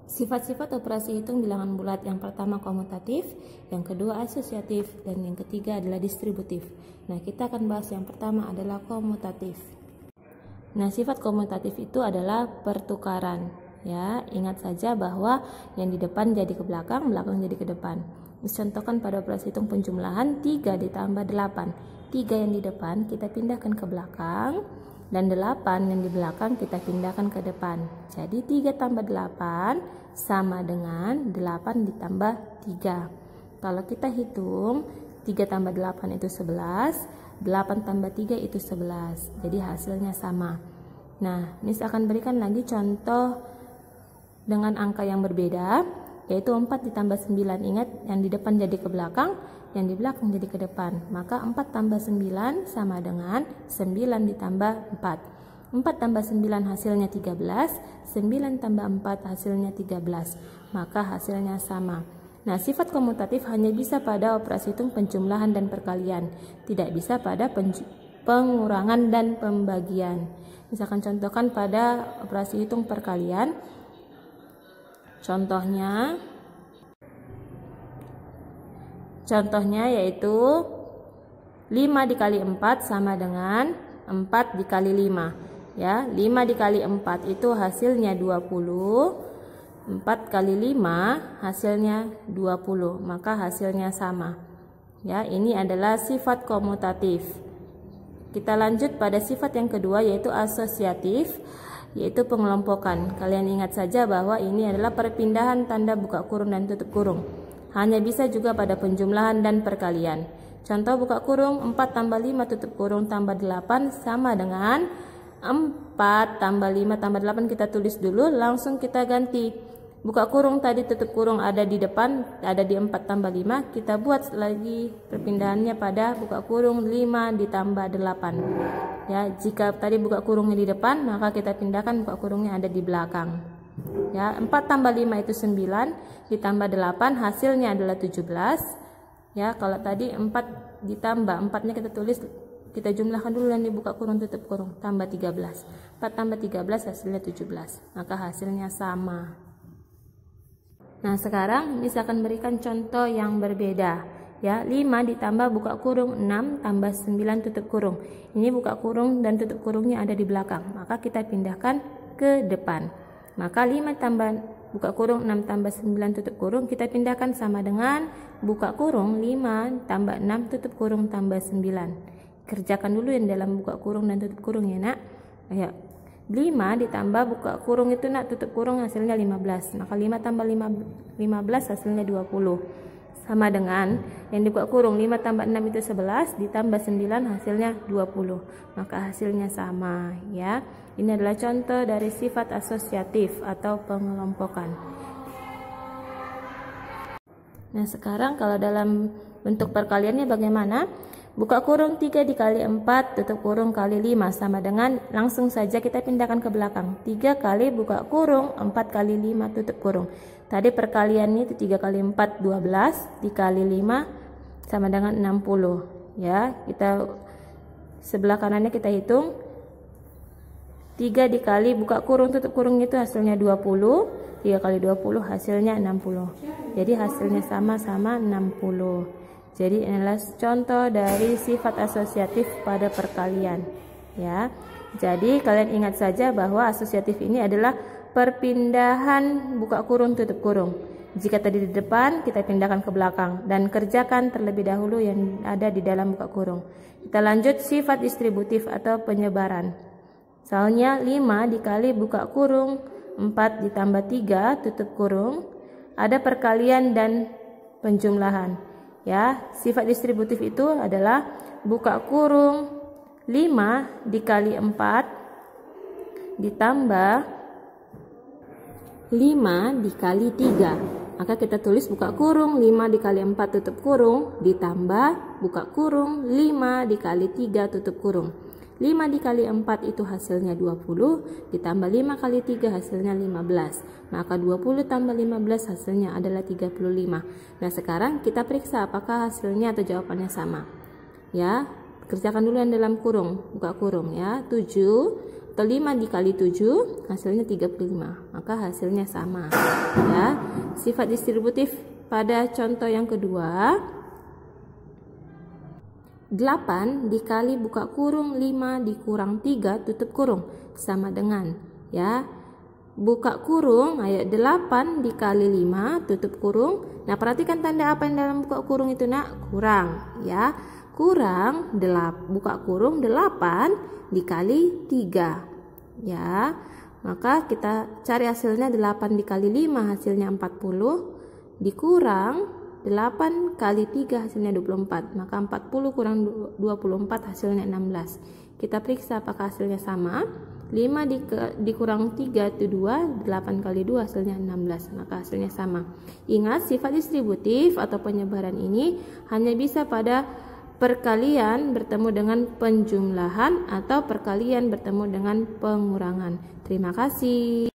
Sifat-sifat operasi hitung bilangan bulat yang pertama komutatif, yang kedua asosiatif, dan yang ketiga adalah distributif. Nah, kita akan bahas yang pertama adalah komutatif. Nah, sifat komutatif itu adalah pertukaran. Ya, ingat saja bahwa yang di depan jadi ke belakang, belakang jadi ke depan. Contohkan pada operasi hitung penjumlahan 3 ditambah 8. 3 yang di depan kita pindahkan ke belakang, dan 8 yang di belakang kita pindahkan ke depan. Jadi 3 tambah 8 sama dengan 8 ditambah 3. Kalau kita hitung 3 tambah 8 itu 11, 8 tambah 3 itu 11. Jadi hasilnya sama. Nah, Miss akan berikan lagi contoh dengan angka yang berbeda, yaitu 4 ditambah 9. Ingat, yang di depan jadi ke belakang, yang di belakang jadi ke depan. Maka 4 tambah 9 sama dengan 9 ditambah 4. 4 tambah 9 hasilnya 13, 9 tambah 4 hasilnya 13. Maka hasilnya sama. Nah, sifat komutatif hanya bisa pada operasi hitung penjumlahan dan perkalian, tidak bisa pada pengurangan dan pembagian. Misalkan contohkan pada operasi hitung perkalian. Contohnya yaitu 5 dikali 4 sama dengan 4 dikali 5. Ya, 5 dikali 4 itu hasilnya 20. 4 kali 5 hasilnya 20. Maka hasilnya sama. Ya, ini adalah sifat komutatif. Kita lanjut pada sifat yang kedua, yaitu asosiatif, yaitu pengelompokan. Kalian ingat saja bahwa ini adalah perpindahan tanda buka kurung dan tutup kurung. Hanya bisa juga pada penjumlahan dan perkalian. Contoh buka kurung 4 tambah 5 tutup kurung tambah 8 sama dengan 4 tambah 5 tambah 8. Kita tulis dulu, langsung kita ganti. Buka kurung tadi tutup kurung ada di depan, ada di 4 tambah 5. Kita buat lagi perpindahannya pada buka kurung 5 ditambah 8. Ya, jika tadi buka kurungnya di depan, maka kita pindahkan buka kurungnya ada di belakang. Ya, 4 tambah 5 itu 9 ditambah 8 hasilnya adalah 17. Ya, kalau tadi 4 ditambah 4-nya kita tulis, kita jumlahkan dulu yang dibuka kurung tutup kurung tambah 13. 4 tambah 13 hasilnya 17. Maka hasilnya sama. Nah, sekarang Miss akan berikan contoh yang berbeda. Ya, 5 ditambah buka kurung 6 tambah 9 tutup kurung. Ini buka kurung dan tutup kurungnya ada di belakang. Maka kita pindahkan ke depan. Maka 5 tambah buka kurung 6 tambah 9 tutup kurung kita pindahkan sama dengan buka kurung 5 tambah 6 tutup kurung tambah 9. Kerjakan dulu yang dalam buka kurung dan tutup kurung ya, Nak. Ayo. 5 ditambah buka kurung itu, Nak, tutup kurung hasilnya 15. Maka 5 tambah 15 hasilnya 20. Sama dengan yang dibuka kurung 5 tambah 6 itu 11 ditambah 9 hasilnya 20. Maka hasilnya sama, ya. Ini adalah contoh dari sifat asosiatif atau pengelompokan. Nah, sekarang kalau dalam bentuk perkaliannya bagaimana? Buka kurung 3 dikali 4 tutup kurung kali 5 sama dengan, langsung saja kita pindahkan ke belakang. 3 kali buka kurung 4 kali 5 tutup kurung. Tadi perkaliannya itu 3 kali 4 12 dikali 5 sama dengan 60. Ya, kita sebelah kanannya kita hitung. 3 dikali buka kurung tutup kurung itu hasilnya 20. 3 kali 20 hasilnya 60. Jadi hasilnya sama-sama 60. Jadi inilah contoh dari sifat asosiatif pada perkalian, ya. Jadi kalian ingat saja bahwa asosiatif ini adalah perpindahan buka kurung tutup kurung. Jika tadi di depan, kita pindahkan ke belakang dan kerjakan terlebih dahulu yang ada di dalam buka kurung. Kita lanjut sifat distributif atau penyebaran. Soalnya 5 dikali buka kurung 4 ditambah 3 tutup kurung, ada perkalian dan penjumlahan. Ya, sifat distributif itu adalah buka kurung 5 dikali 4 ditambah 5 dikali 3. Maka kita tulis buka kurung 5 dikali 4 tutup kurung ditambah buka kurung 5 dikali 3 tutup kurung. 5 dikali 4 itu hasilnya 20 ditambah 5 kali 3 hasilnya 15. Maka 20 tambah 15 hasilnya adalah 35. Nah, sekarang kita periksa apakah hasilnya atau jawabannya sama. Ya, kerjakan dulu yang dalam kurung, buka kurung ya. 7 atau 5 dikali 7 hasilnya 35, maka hasilnya sama ya. Sifat distributif pada contoh yang kedua, 8 dikali buka kurung 5 dikurang 3 tutup kurung sama dengan ya, buka kurung ayat 8 dikali 5 tutup kurung. Nah, perhatikan tanda apa yang dalam buka kurung itu nak? Kurang ya. Kurang buka kurung 8 dikali 3 ya. Maka kita cari hasilnya 8 dikali 5 hasilnya 40 dikurang 8 kali 3 hasilnya 24. Maka 40 kurang 24 hasilnya 16. Kita periksa apakah hasilnya sama. 5 dikurang 3 itu 2, 8 kali 2 hasilnya 16, maka hasilnya sama. Ingat, sifat distributif atau penyebaran ini hanya bisa pada perkalian bertemu dengan penjumlahan atau perkalian bertemu dengan pengurangan. Terima kasih.